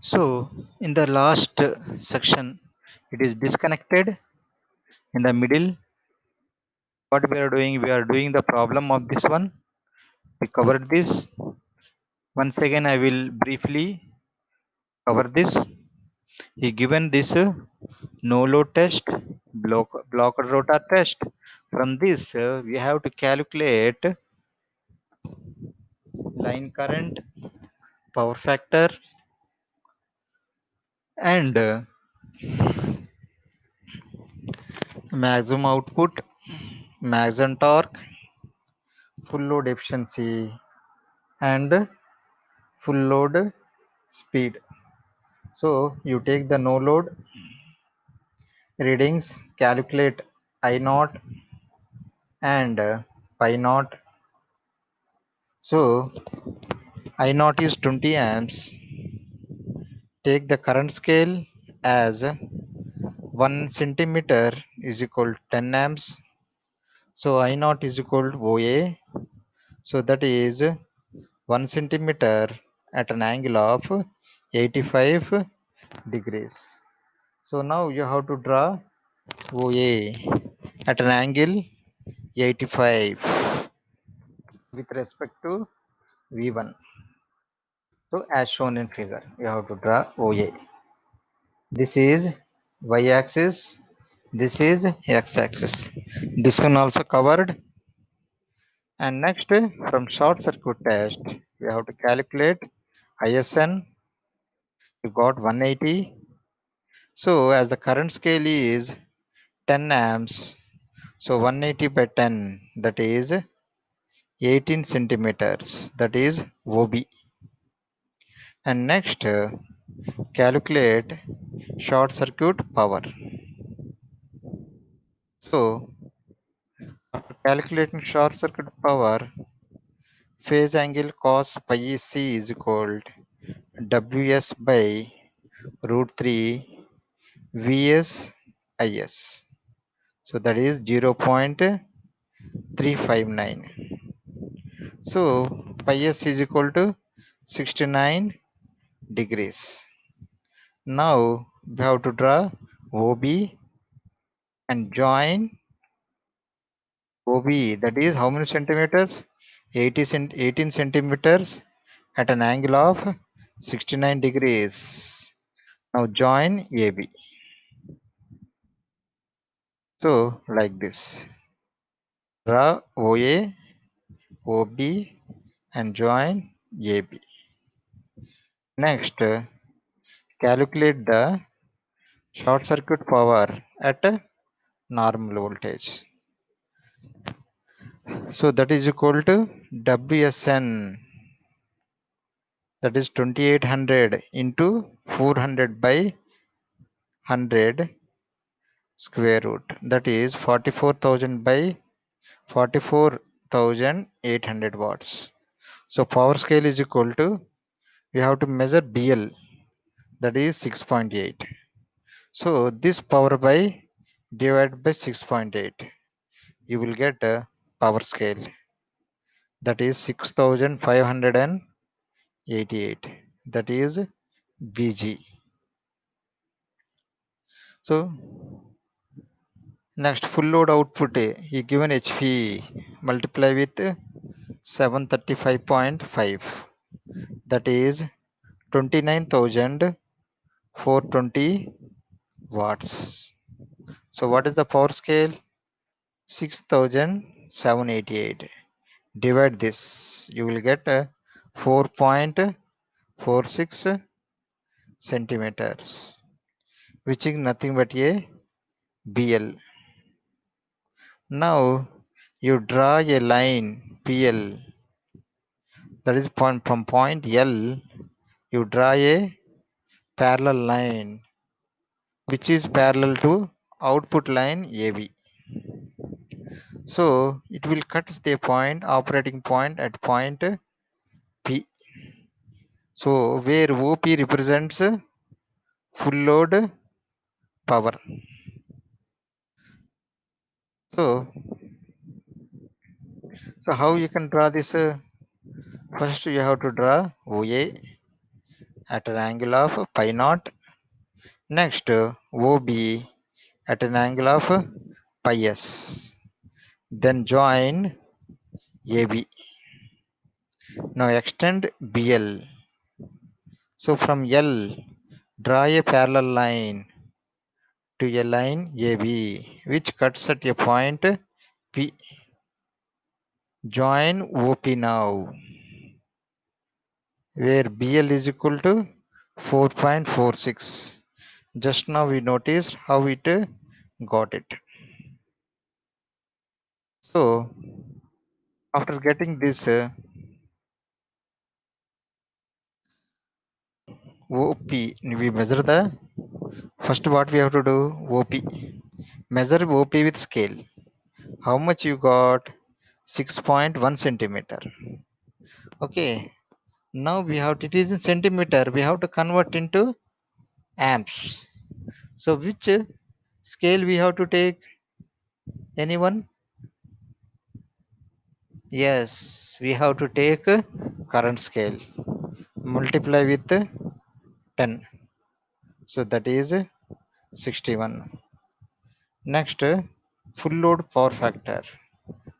So, in the last section, it is disconnected. In the middle, what we are doing the problem of this one. We covered this. Once again, I will briefly cover this. He given this no load test, blocked rotor test. From this, we have to calculate line current, power factor, and maximum output, maximum torque, full load efficiency, and full load speed. So you take the no load readings, calculate I naught and pi naught. So I naught is 20 amps. Take the current scale as 1 centimeter is equal to 10 amps. So I naught is equal to OA. So that is 1 centimeter at an angle of 85 degrees. So now you have to draw OA at an angle 85 with respect to V1. So as shown in figure, you have to draw OA. This is y-axis, this is x-axis. This one also covered. And next, from short circuit test, we have to calculate ISN. You got 180. So as the current scale is 10 amps, so 180 by 10, that is 18 centimeters, that is OB. And next, calculate short circuit power. So after calculating short circuit power, phase angle cos pi c is equal to Ws by root 3 Vs Is. So that is 0.359. So pi s is equal to 69 degrees. Now we have to draw OB and join OB, that is how many centimeters? 18 centimeters at an angle of 69 degrees. Now join AB. So like this. Draw OA, OB and join AB. Next, calculate the short circuit power at a normal voltage. So that is equal to WSN, that is 2800 into 400 by 100 square root, that is 44,000 by 44,800 watts. So power scale is equal to, we have to measure BL, that is 6.8. So this power by divided by 6.8, you will get a power scale, that is 6,588, that is VG. So next, full load output, he given HV multiply with 735.5, that is 29,420 watts. So what is the power scale? 6,788. Divide this, you will get 4.46 centimeters, which is nothing but a BL. Now you draw a line PL, that is point from point L, you draw a parallel line which is parallel to output line AB. So it will cut the point, operating point at point P. So where OP represents full load power. So, so how you can draw this? First you have to draw OA at an angle of pi naught. Next, OB at an angle of pi s. Then join AB. Now extend BL. So from L, draw a parallel line to a line AB which cuts at a point P. Join OP now, where BL is equal to 4.46. Just now we noticed how it got it. So after getting this OP, we measure the first what we have to do OP. Measure OP with scale. How much you got? 6.1 centimeter. Okay. Now we have to, it is in centimeter. We have to convert into amps. So which scale we have to take? Anyone? Yes, we have to take current scale. Multiply with 10. So that is 61. Next, full load power factor.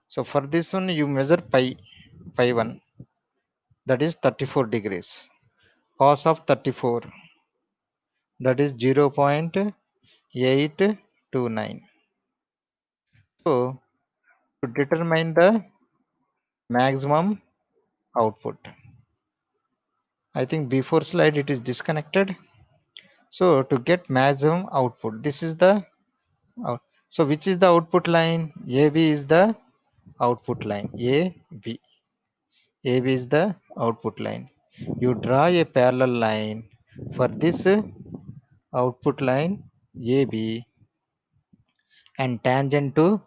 So for this one, you measure pi 1, that is 34 degrees. Cos of 34, that is 0.829. So to determine the maximum output, I think before slide it is disconnected. So to get maximum output, this is the out. So which is the output line? AB is the output line. AB is the output line. You draw a parallel line for this output line AB and tangent to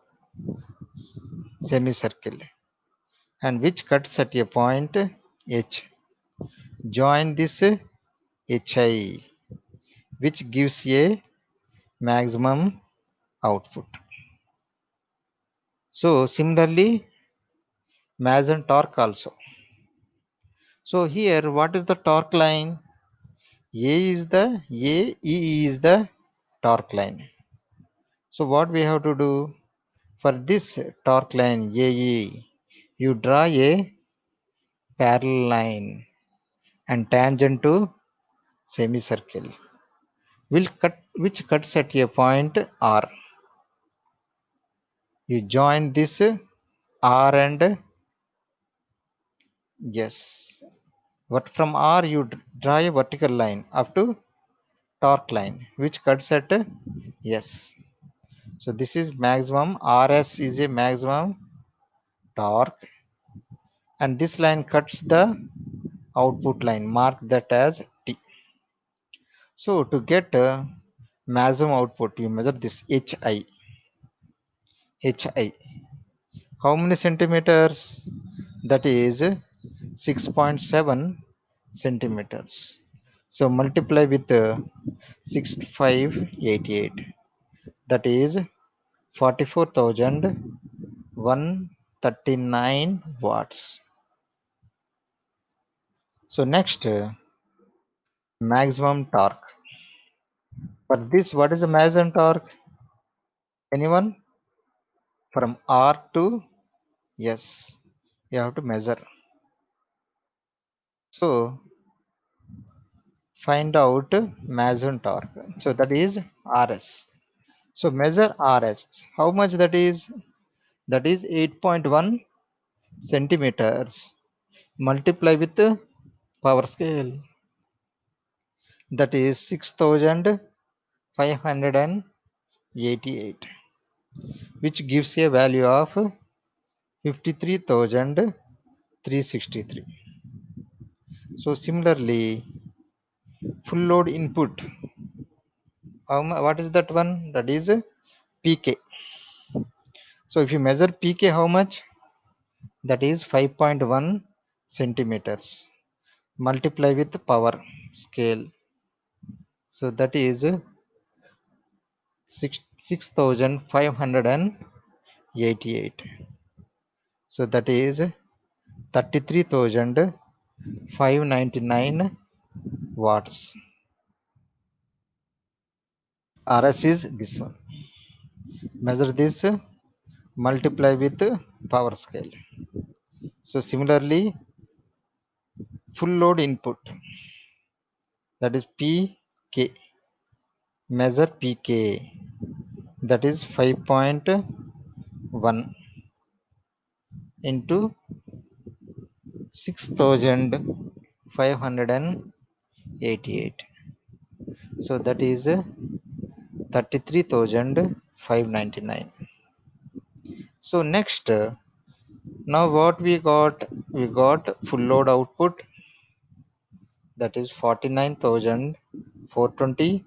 semicircle, and which cuts at a point H. Join this HI, which gives a maximum output. So similarly, Mason torque also. So here, what is the torque line? AE is the torque line. So what we have to do for this torque line AE, you draw a parallel line and tangent to semicircle, which cuts at a point R. You join this R and yes, what from R you draw a vertical line up to torque line, which cuts at S. So this is maximum. RS is a maximum torque, and this line cuts the output line. Mark that as T. So to get maximum output, you measure this HI. HI. How many centimeters? That is 6.7 centimeters. So multiply with 6588. That is 44,139 watts. So next, maximum torque. For this, what is the maximum torque? Anyone? From R to S, you have to measure. So find out maximum torque. So that is RS. So measure RS. How much that is? That is 8.1 centimeters. Multiply with the power scale. That is 6,588, which gives a value of 53,363. So similarly, full load input. What is that one? That is PK. So if you measure PK, how much? That is 5.1 centimeters. Multiply with the power scale. So that is 6,588. So that is 33,599 watts. RS is this one. Measure this, multiply with power scale. So similarly, full load input, that is PK. Measure PK, that is 5.1 into 6588. So that is 33,599. So next, now what we got? We got full load output, that is 49,420,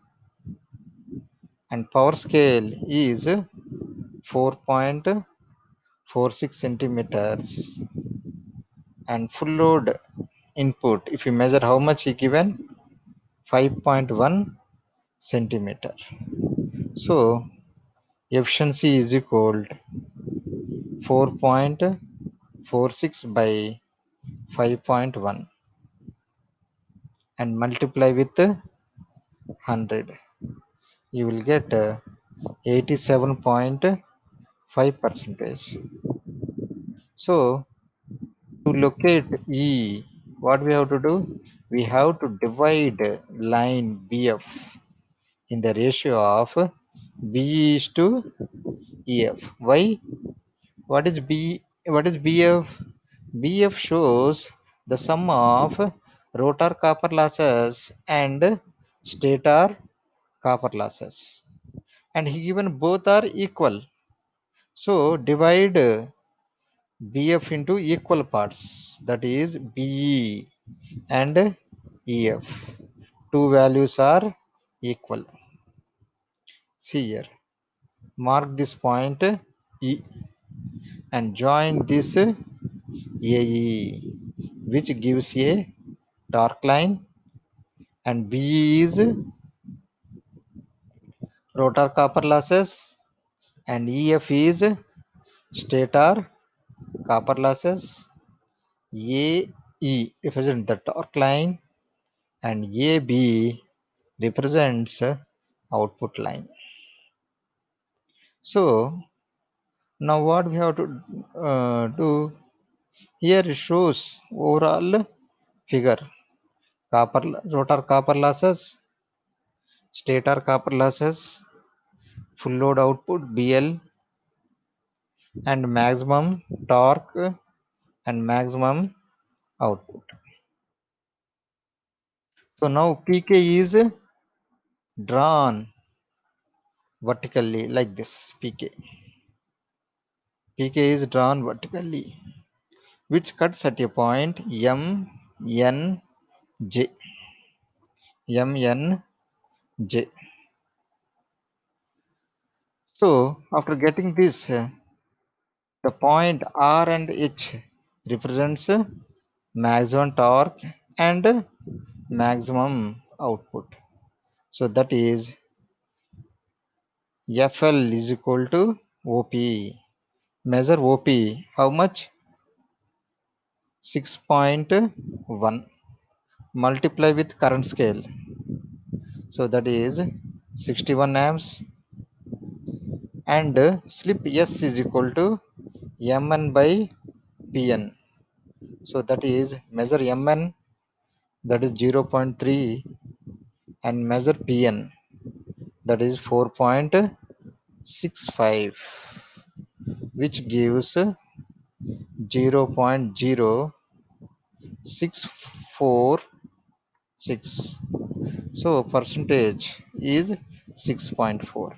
and power scale is 4.46 centimeters, and full load input, if you measure how much he given, 5.1 centimeter. So efficiency is equal to 4.46 by 5.1 and multiply with 100, you will get 87.5 percentage. So to locate E, what we have to do? We have to divide line BF in the ratio of B is to EF. Why? What is B? What is BF? BF shows the sum of rotor copper losses and stator copper losses, and he given both are equal. So divide BF into equal parts, that is BE and EF. Two values are equal. See here. Mark this point E and join this AE, which gives a dark line, and BE is rotor copper losses and EF is stator copper losses. AE represents the dark line and AB represents output line. So now what we have to do here, it shows overall figure: copper rotor copper losses, stator copper losses, full load output BL, and maximum torque and maximum output. So now PK is drawn vertically like this. PK is drawn vertically, which cuts at a point MNJ. MNJ. So after getting this, the point R and H represents maximum torque and maximum output. So that is FL is equal to OP. Measure OP. How much? 6.1. Multiply with current scale. So that is 61 amps, and slip S is equal to Mn by Pn. So that is measure Mn, that is 0.3, and measure Pn, that is 4.65, which gives 0.0646. So percentage is 6.4.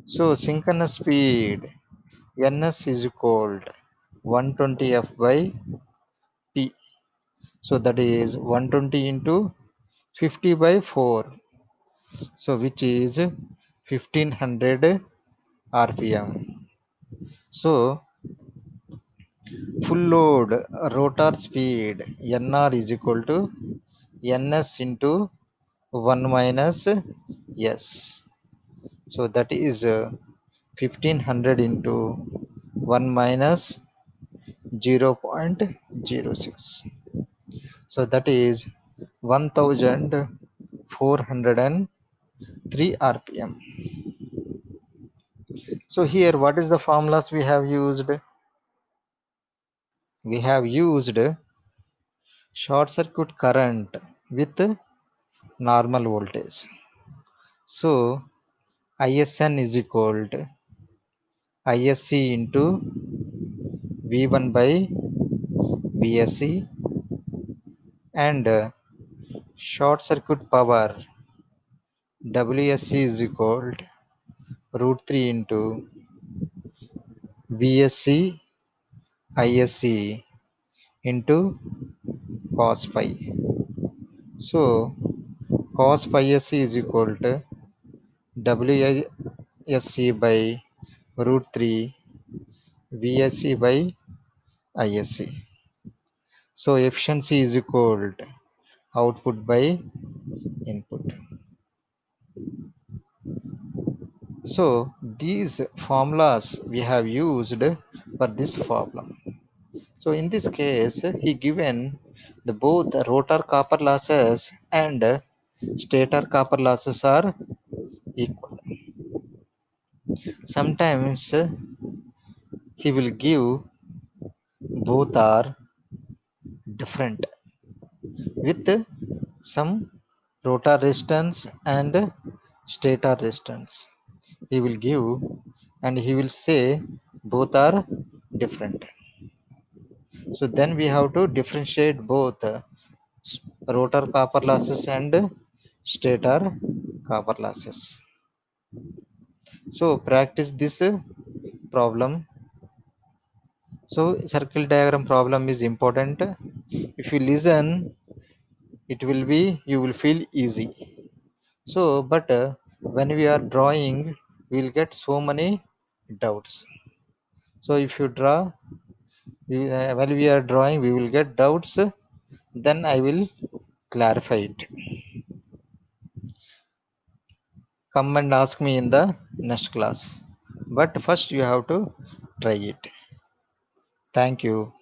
So synchronous speed Ns is equal to 120F by P. So that is 120 into 50 by 4. So which is 1500 RPM. So full load rotor speed Nr is equal to Ns into 1 minus S. So that is 1500 into 1 minus 0.06. So that is 1403 rpm. So here what is the formulas we have used? We have used short circuit current with normal voltage. So ISN is equal to ISC into V1 by VSC, and short circuit power WSC is equal to root 3 into VSC ISC into cos phi. So cos phi SC is equal to WSC by root 3 VSC by ISC. So efficiency is equal to output by input. So these formulas we have used for this problem. So in this case, he given the both rotor copper losses and stator copper losses are equal. Sometimes he will give both are different with some rotor resistance and stator resistance. He will give and he will say both are different. So then we have to differentiate both rotor copper losses and stator copper losses. So practice this problem. So circle diagram problem is important. If you listen, it will be you will feel easy. So but when we are drawing, we will get so many doubts. So if you draw, while we are drawing, we will get doubts. Then I will clarify it. Come and ask me in the next class. But first you have to try it. Thank you.